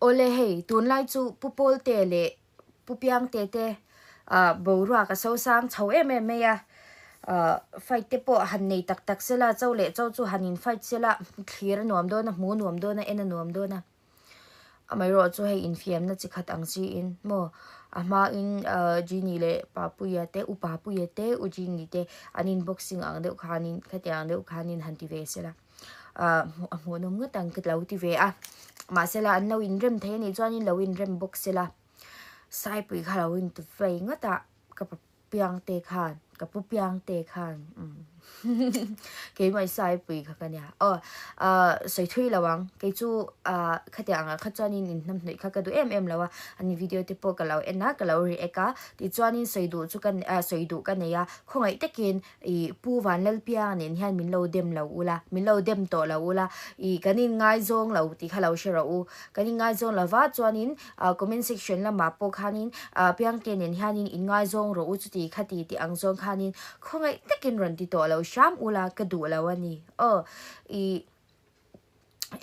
ole hei tun lai chu pupol te le pupiang te te borua ka so sang chho em ya fight te po han nei tak sela chaw le chaw chu hanin fight sela clear nuam do na mu nuam do na en nuam do na amai ro chu hei in fiam na chi khat ang chi in mo ama in jini le papu ya te upapu ya te ujini te anin boxing ang de khanin khatyang de khanin hanti ve sela mo nom nga tang kat lau ti ve a ma sela an lo in rem the ni chuan in lo in rem box sela sai pui kha lo in tu ve nga ta ka piang te khan ka pu piang te khan cái mai sai pui kha ka nya soi thui lawang cái chu khatyang a kha chuan in nam hnoi kha ka du em lawa ani video te po ka lo enna ka lo ri eka ti chuan in soi du chu kan soi du kan ya khongai takin I pu van lal piang nen hian min lo dem lo ula min lo dem to lo ula I kanin ngai zong lo ti kha lo shero u kanin ngai zong lawa chuan in comment section la ma po khanin piang te nen hian in ngai zong ro u chu ti khati ti ang zong khanin khongai takin ron ti to lo sham ula ka du lo ani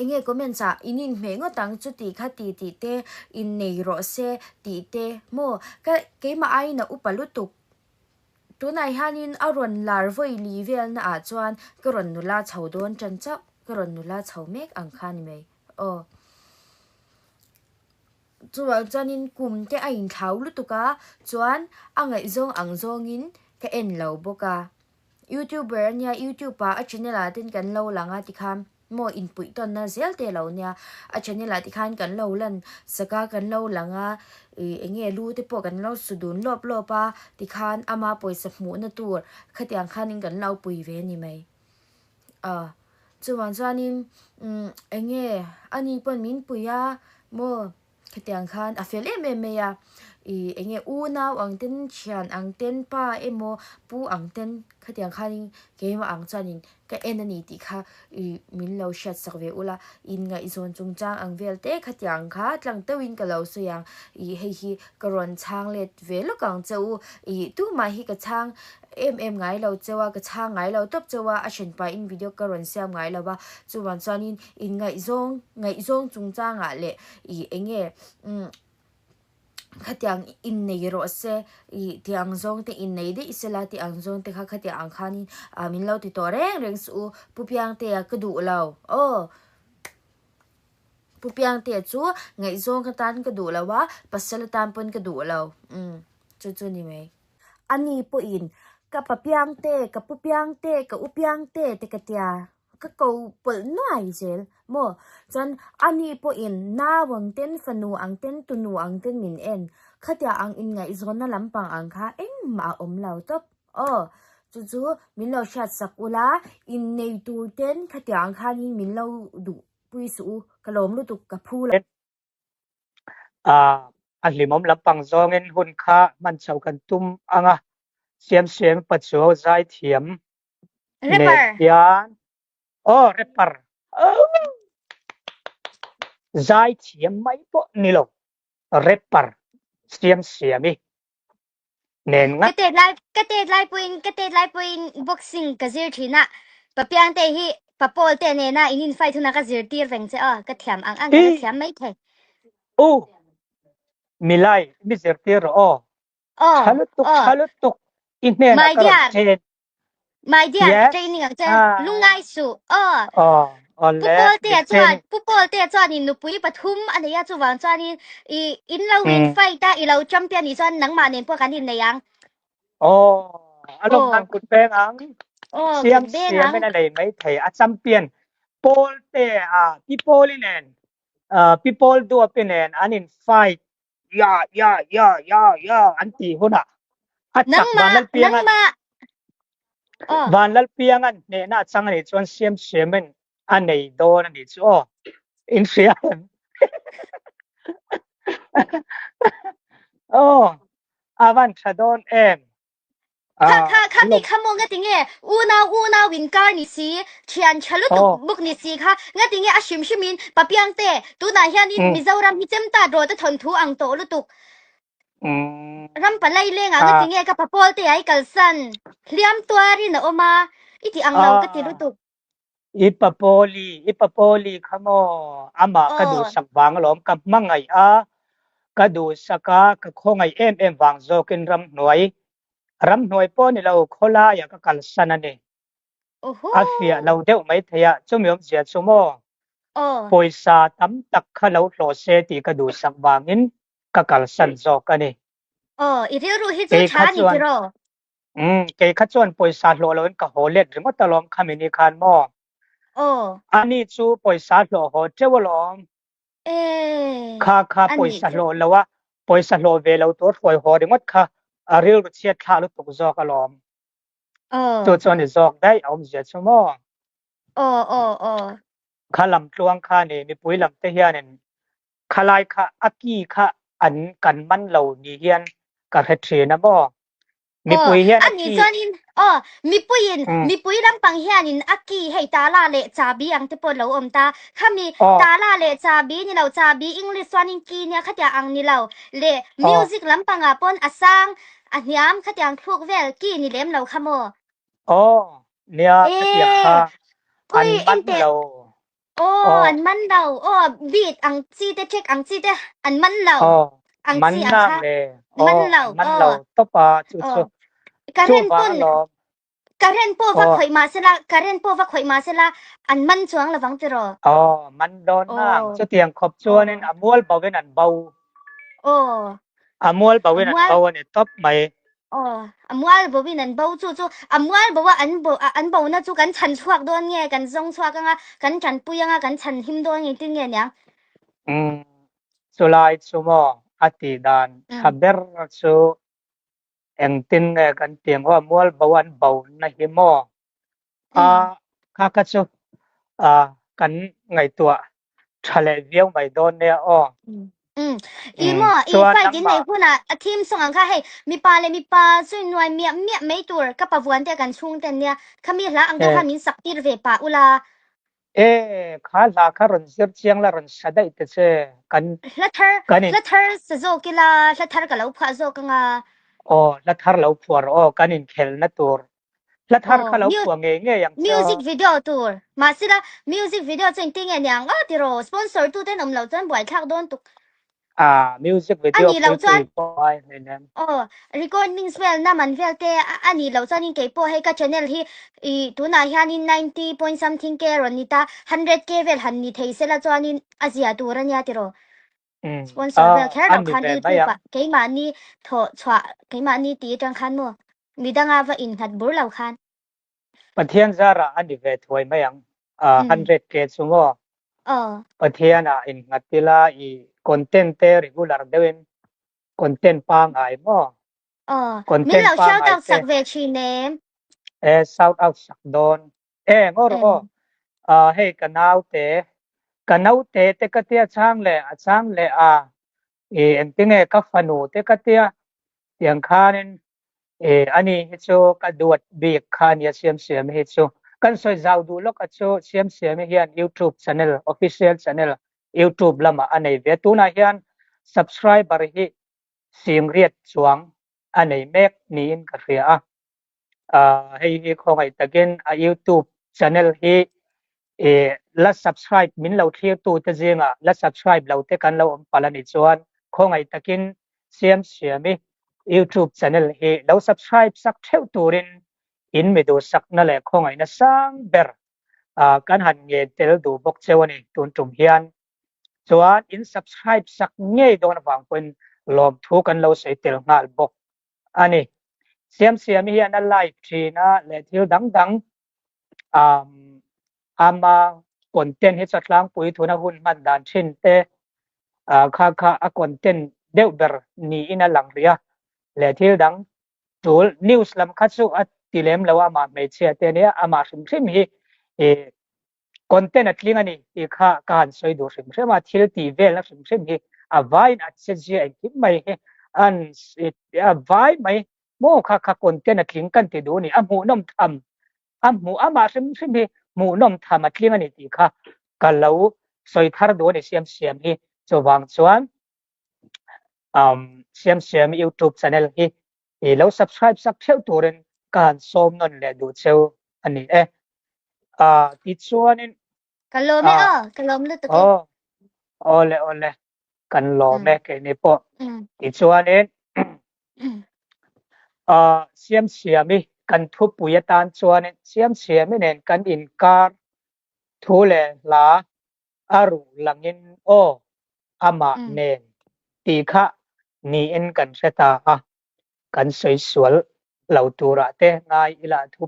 enge comment sa inin me ngo tang chu ti kha ti te in nei ro se ti te mo ka ke ma ai na upalu tu tunai hanin aron lar voi li vel na a chuan karon nula chaudon chan cha karon nula chaumek ang khan me chuan chanin kum te a in thau lu tuka chuan angai zong ang zong in ka en lo boka YouTuber nya YouTube pa a channel a tin kan lo langa ti kham mo input ton na zel te lo nya a channel a ti khan kan lo lan saka kan lo langa enge lu te po kan lo sudun lop lopa ti khan ama poisa mu na tur khatyang khanin kan lo pui ve ni mai chuan chuanin enge ani pon min puya mo khatyang khan a fel em ya enge u naw ang ten chian ang ten pa emo pu ang ten khatyang khanin ke ma ang chanin ka enani ti kha min lo shat sakve ula in nga izon chung chang ang velte khatyang kha tlang tawin ka lo so yang hi karon chang let ve lo kang chau tu ma hi ka chang em ngai lo chewa ka chang ngai lo top chewa a shen pa in video karon siam ngai lo ba chuwan chanin in ngai zong chung chang a le enge khatyang in nei ro se tiang zong te in nei de isela ti ang zong te kha khatia ang khanin min lo ti to reng su pupiang te ka du lo pupiang te chu ngai zong ka tan ka du lawa pasal tan pon ka du lo chu ni mai ani po in ka papiang te ka pupiang te ka upiang te te katia ka ko pol noi zel mo chan ani po in na wang ten fanu ang ten tunu ang ten min en khatia ang in ngai zon na lampang ang kha eng ma lau top chu min lo shat sak ula in nei tu ten khatia ang kha ni min lo du pui su kalom lu tu ka phu la hlimom lampang zongin hun kha man chau kan tum anga siam pachu zai thiam rapper yan rapper zai thiam mai po nilo rapper siami nen nga cái tết lai puin boxing cái gì thì na papiang te hi papol te ne na inin fight na ka zir tir veng che ka thiam ang ka thiam mai the milai mi zir tir halutuk in ne na ka my dear training ang che lungai su pupol te chuan in nupui pathum ania chuwang chuan in lo win fight ta i lo champion ni chuan nang ma nen po kan hin nei ang along nan kut peng ang siam men nei mai thei a champion pol te people inen people do opinen anin fight ya anti huna nang ma van lal piangan ne na changani chuan siam men anei don ani chu in siam avan thadon em kha mi khamo nga tinge una win car ni si thian chalu tu buk ni si kha nga tinge ashim shimin papiang te tu na hian in mizoram hi chem ta ro ta thon thu ang to lu tu ram palai le nga tinge ka papol te ai kalsan hliam tuari na oma iti ang lau ka ti lu tu ipapoli khamo ama ka du sak wang lom ka mangai a ka du saka ka khongai em wang zo kin ram noi po ni lo khola ya ka kal sanani afia lo deuh mai thaya chumiom zia chumo poisa tam tak kha lo hlo se ti ka du sak wangin ka kal san zo ka ni iriru hi chu tha ni tiro ke kha chuan poisa hlo lo in ka holet ringo talom khamini khan mo ani chu poisa hlo ho tewalom kha poisa hlo lawa poisa hlo ve lo to thoi ho ringot kha aril ru chiat thla lu tuk zo ka lom chu chuan ni zok dai om zia chumo khalam tluang kha ni mi pui lam te hianin khalai kha aki kha an kan man lo ni hian ka he thina mo mi pui hian ani chuanin mi pui lampang hianin aki hei ta la le chabi ang te pawh lo awm ta khami ta la le chabi ni lo chabi english chuanin ki nia khatia ang ni lo le music lampang a pon asang a hniam khatiang thluk vel ki ni lem lo khamo nia khatia kha an man lo an man lo beat ang chi te check ang chi te an man lo ang chi ang kha man lo to pa chu karen po va khoi ma sela an man chuang lawang tero man don na chu tiang khop chuanin amol bawin an bau amol bawin an bau ani top mai amwal bawin an bau chu amwal bawa an bau na chu kan chan chuak don nge kan zong chuak anga kan chan puyanga kan chan him don nge tin nge nya sulai chumo ati dan thaber chu eng tin nge kan tiang wa amol bawan bau na hi mo kha chu kan ngai tua thale viau mai don ne imo fai din nei huna a team song ang kha hei mi pa sui nuai mi mei tur ka pavuan te kan chung ten nia khami la ang te khamin saktir ve pa ula kha la kha ron sir chiang la ron sadai te che kan la thar sa zo kila la thar ka lo pha zo ka nga la thar lo phuar kanin khel na tur la thar kha lo phuang nge yang music video tur ma sila music video chen ting yang tiro sponsor tu ten om lo chan boy thak don tu music video pui poi nem recording spell na man vel te ani lo chan in ke po he ka channel hi I tu na hian in 90 point something ke ronita 100k vel han ni thei sela chuan in azia tu ran ya tiro sponsor vel kher lo khan youtube pa ke ma ni tho chwa ke ma ni ti tang khan mo midanga va in hat bur lo khan pathian zara ani ve thoi mayang 100k sumo pathian in ngatila I content te regular dewin content pang ai mo content pang shout out sak ve chi name shout out sak don ngor hey kanau te ka tia chang le en tinge ka fanu te ka tia tiang khanin ani hi chu ka duat bi khan ya siam hi chu kan soi zau du lok a chu siam hian YouTube channel official channel YouTube lama anei ve tu na hian subscriber hi sim riat chuang anei mek ni in ka ria hei khongai takin YouTube channel hi la subscribe min lo thir tu te zinga la subscribe lo te kan lo om palani chuan khongai takin siam mi YouTube channel hi lo subscribe sak theu turin in mi du sak na le khongai na sang ber kan han nge tel du bok chewani tun tum hian chuan in subscribe sak nge don wang pen lom thu kan lo sei tel ngal bok ani siam hi an live thina le thil dang ama content hi chatlang pui thuna hun man dan thin te kha a content deuh ber ni ina lang ria le thil dang tul news lam kha chu at tilem lawa ma me che te ne ama hrim hi content atling ani kha kan soi du hrim ma thil ti vel na hrim hi avain at se ji ai kim mai he an vai mai mo kha content atling kan ti du ni amu nom tham amu ama hrim hi mu nom tham atling ani ti kha kalau soi thar do ni siam hi chowang chuan siam YouTube channel hi lo subscribe sak theu turin kan som non le du cheu ani ti chuanin Kalom me kalom lu to ke ole kan lo me ke ni po ti chuanin siam kan thu puya tan chuanin siam nen kan in kar thu le la aru langin ama nen ti kha ni en kan seta kan soi sual lau tura te ngai ila thu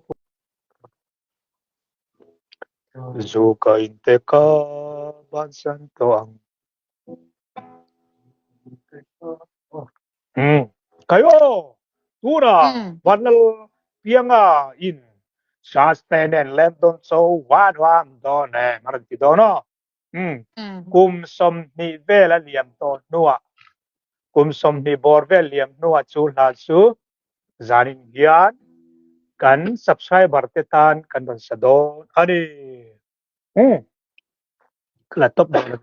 dù có in te ka ban san to ang kayo tura vanal pianga in sustain and lendon so wan wan do ne marti do no kum som ni vela liam to nuwa kum som ni bor vel liam nuwa chu la su zanin hian kan subscriber te tan kan don sado ani la top do ne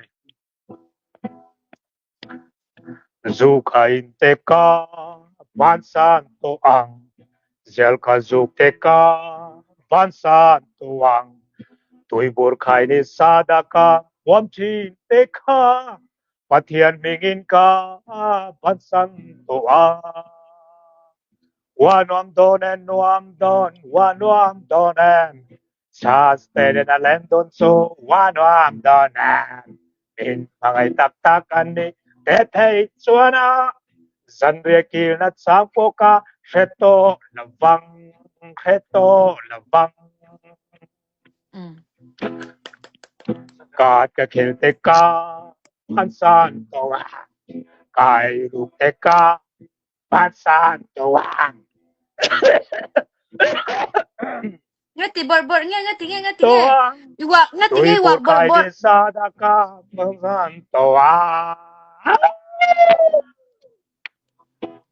dù kain te ka ban san to ang zel ka zuk te ka ban san to ang tui bur khai ni sadaka wam chin te ka pathian mingin ka ban san to ang wanuam donen wanuam donen chas te na lendon so wanuam donen in pangai tak tak ani te thei chuana dân ria kia na sang po ka kheto lavang ka khel te ka pan san to kai ru te ka pan san to ngati bor ngati iwak ngati iwak bor sa da ka pan san to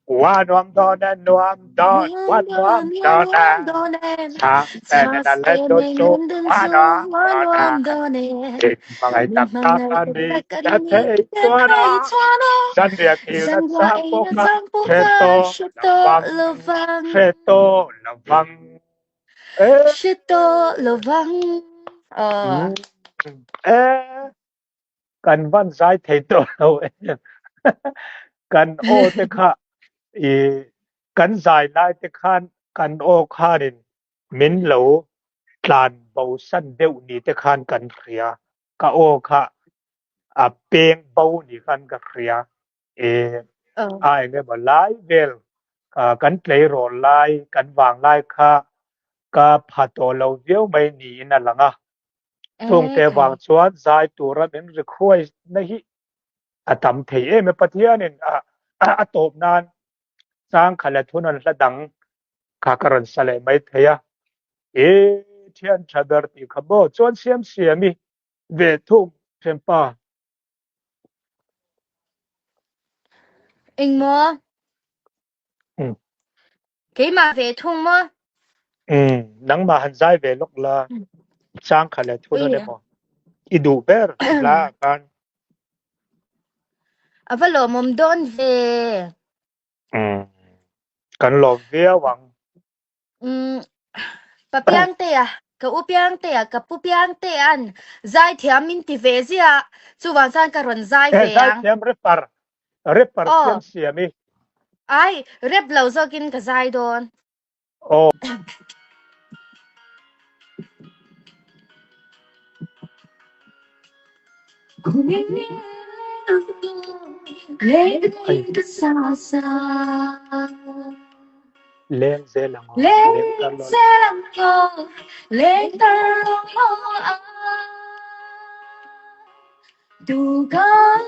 Wanuam donen wanuam donen sang tenen na lendon so wanuam donen mga taktakan ni dati tuana san ria kila sang poka sheto lavang kan van sai thei to lo kan o te kha kan zai lai te khan kan o kharin min lo tlan bo san deuh ni te khan kan khria ka o kha peng bo ni khan ka khria ai nge ba lai vel kan play ro lai kan wang lai kha ka phato lo viau mai ni na langa thong te wang chuan zai tura ben ri khoi na hi atam thei em pathianin atop nan sang khala thunan la dang ka karan sale mai theya thian chadar ti khabo chon siami ve thum thempa anh mo cái mà về thung mo nang ma han zai ve lok la sang khala thunan le mo idu ber la kan avalo mom don về kan lo ve wang papiang te ka upiang te ka pupiang te an zai thiam min ti ve zia chu wan san ka ron zai ve zai thiam repar thiam siami ai rep lo zokin ka zai don lên dê là ngon lên tar lo du gan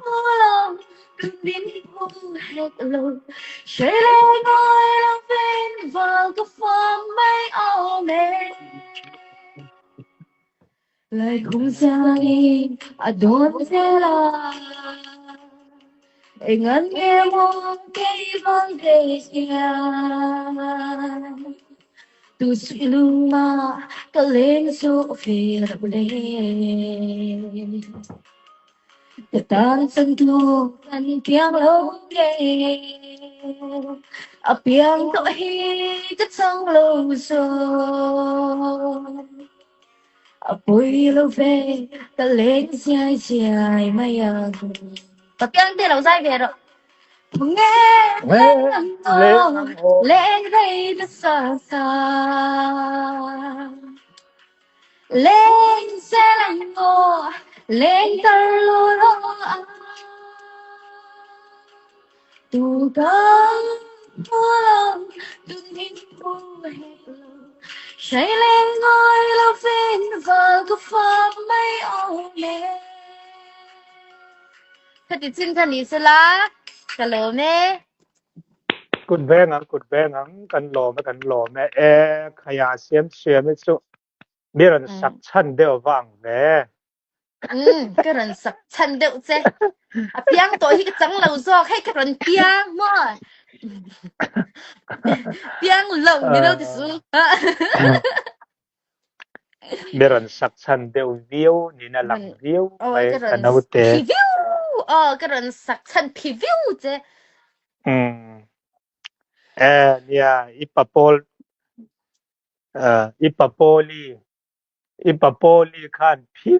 lo từng đến phố hết lâu chạy lên ngồi lòng bên vào cái phòng mấy ô mê lại không dài đón thế là anh ăn nghe mong cái vang về nhà tu suy lung mà cái lên số về lên cái tan sân thu anh tiếng lâu ghê ở piang tội hi chất sông lâu rồi bùi lâu về ta lên dài dài mây à tập tiếng thì lâu dài về rồi nghe lên ngô lên đây đất xa xa lên xe lạnh ngô lên tơ lô lô tu có mưa lòng đừng nhìn buông hết lòng chạy lên ngôi lâu bên vợ có phá mấy ô mê thật thì xin thân ý sẽ lá cả lỗ mê cụt ve ngang kan lo me khaya siam chu miran sak chan deu wang ve cái rần sặc chân đệu chứ à piang tôi hi cái trắng lâu gió hay cái rần piang mà piang lâu đi đâu thì su miran sak chan deu view ni na lang view ôi mai cái rần kanaute review cái rần sặc chân review chứ nia ipapoli khan phiu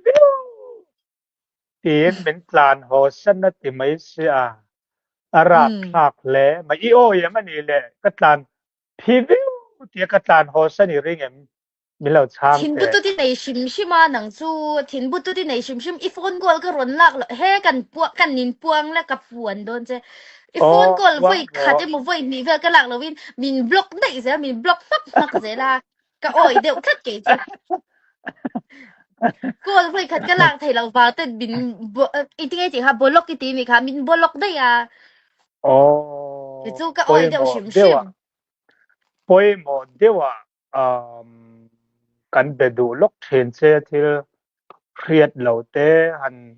tin min tlan ho san na ti mai sia arat thak le ma I o yam ani le katlan phiu ti katlan ho san I ring em milau chang thiên bút te đi này sim mà nằng chu thiên bút đi này sim iphone goal cái run lạc he kan nin puang la ka puan don chứ iphone o goal puang voi khát ro em voi mi về cái lạc là min block đấy chứ min block mắc chứ là cái oi đều khát cái chứ goal voi khát cái lạc thầy lâu vào tên min ít nghe chỉ ha block cái tí mi ha min block đấy à thì o chu cái oi đều poimo sim dewa kan bedu lok thin che thil khriat lo te han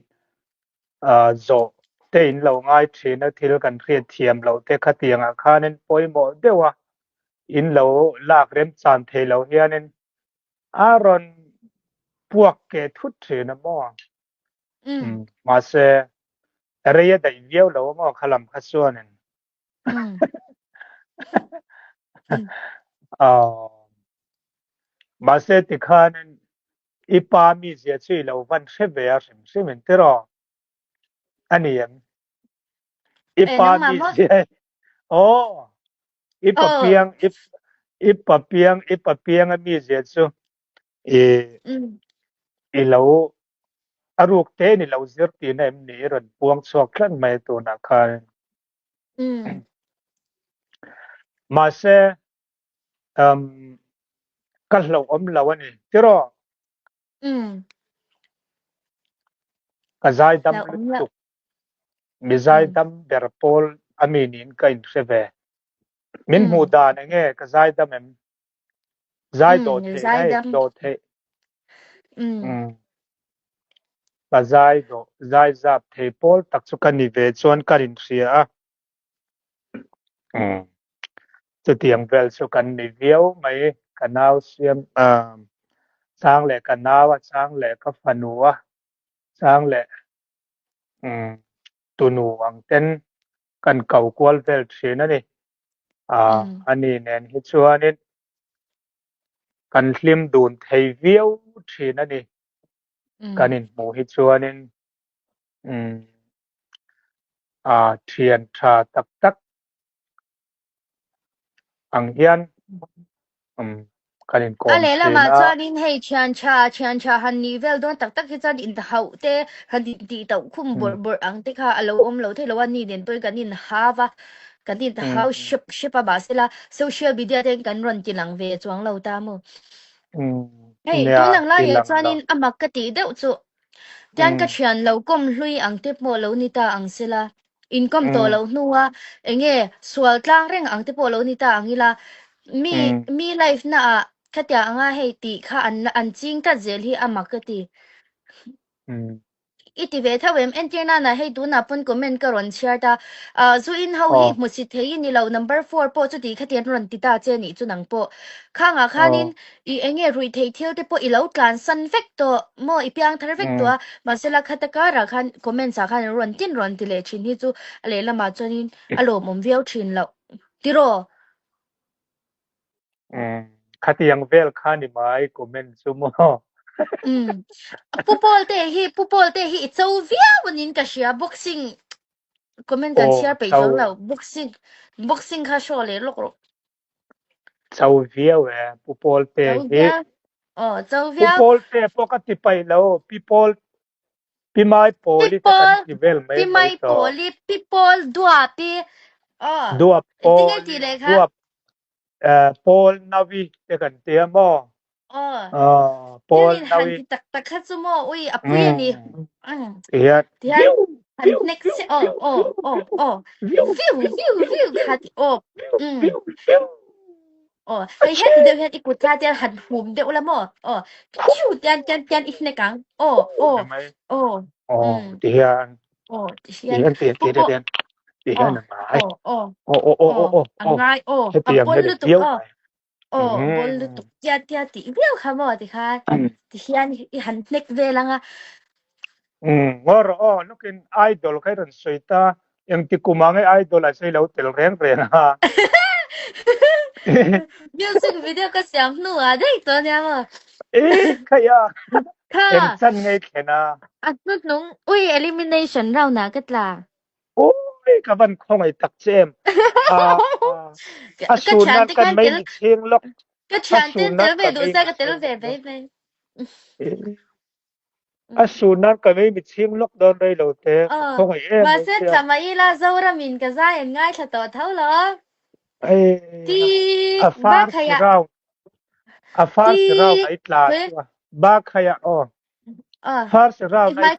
zo te in lo ngai thin a thil kan khriat thiam lo te khatianga khanin poimo dewa in lo lak rem chan the lo hianin aron puak ke thut thin mo ma se reya da viau lo mo khalam khasuanin ma se ti khanin ipa mi zia chui lo van hre a sim in tero aniam ipa nang mi mama zia o ipa piang a mi zia chu e lo aruk te ni lo zir ti na em ni ron puang chuak tlan mai tu na khan ma se kal lo lo ani tero ka zai dam là lu ông là tu mi zai dam berpol aminin ka in seve min mu da na nge ka zai dam em zai do the dai nai đâm do the ka zai zap the pol tak chu kan ni ve chuan kan in ria chu tiang vel chu kan ni viau mai kanau siam sang le kanawa sang le ka fanua sang le tunu ang ten kan kau kwal vel thina ni ani nen hi chuanin kan hlim dun thei viau thina ni kanin mu hi chuanin thian tha tak tak ang hian kanin kom ale la ma thina chuanin hei chian cha han ni vel don tak tak hi chan in hau te han di ti tau khum bor bor ang te kha alo lo the lo an ni den toy kan in hava kan in hau ship ba sila social media ten kan ron ti lang ve chuang lo ta mo hei tu nya lang la ti ye lang lo chuanin amak ka ti deuh chu tian ka chian lo kom hlui ang te mo lo ni ta ang sila income to lo nuwa enge swal tlang reng ang te po lo ni ta angila mi life na khatya anga hei ti kha an ching ta zel hi amakati iti ve thawem entina na hei tu na pun comment ka ron share ta zu in ho hi musi thei ni lo number 4 po chu ti khatian ron ti ta che ni chu nang po khanga khanin I enge rui thei thil te po I lo tlan san vek to mo I piang thar vek to masela khataka ra khan comment sa khan ron ti le chin hi chu ale lama chuanin alo mom viau thin lo tiro khatiang vel khani mai comment chu mo ปูโปลเตะฮีเจ้าเวียวันนี้ก็เชียร์บ็อกซิ่งก็มันกันเชียร์ไปจนแล้วบ็อกซิ่งข้าโชว์เลยลูก châu viêu people te เจ้าเวี he ยเจ้าเวีย people te pokati pai lo people pimai poli te kan tivel mai พี่ mai ไม่ to โปลีพี่โปลดัวพี่dua ที่ไง pol ทีเลยค่ะ dua pol navi te kan te mo เดี๋ยว pol นี้หัน navi ที่ตักขัดสมออุ้ยปุยนี่ya ที่หันหัน next วิวค่ะไปเฮ็ดเดี๋ยวเฮ็ดอีกกุดเดี๋ยวหันหุมเดี๋ยวละมั้งชิวเดี๋ยวอีกในกังmai โอ้ tian เชียน tian na mai อังไงบนลุตุบนลุตุเดี๋ยวติวิวค่ะมั้งที่ค่ะที่เชียนหัน next เวลังngor nukin idol kai ran soita yang ti kumangai idol a sei lo tel reng reng ha music video ก็เสียงหนูได้ตัวเนี้ยมั้งkaya ค่ะ en chan ngai khena นุดนุ้งอุ้ย elimination เรานะก็ล่ะ oi ka ban khong ai tak chem a sun nan kan mai ni ching lok ก็ฉันเต้นไปดูซะก็เต้นไป a sun nan kan mai mi ching lok don rei lo te khong ai em มาเสร็จทำไมล่ะเจ้ารามินก็ได้ง่ายต่อเท่าหรอ ai ที่ a บ้า far ขยะ sirau ai tla ba khaya far sirau ai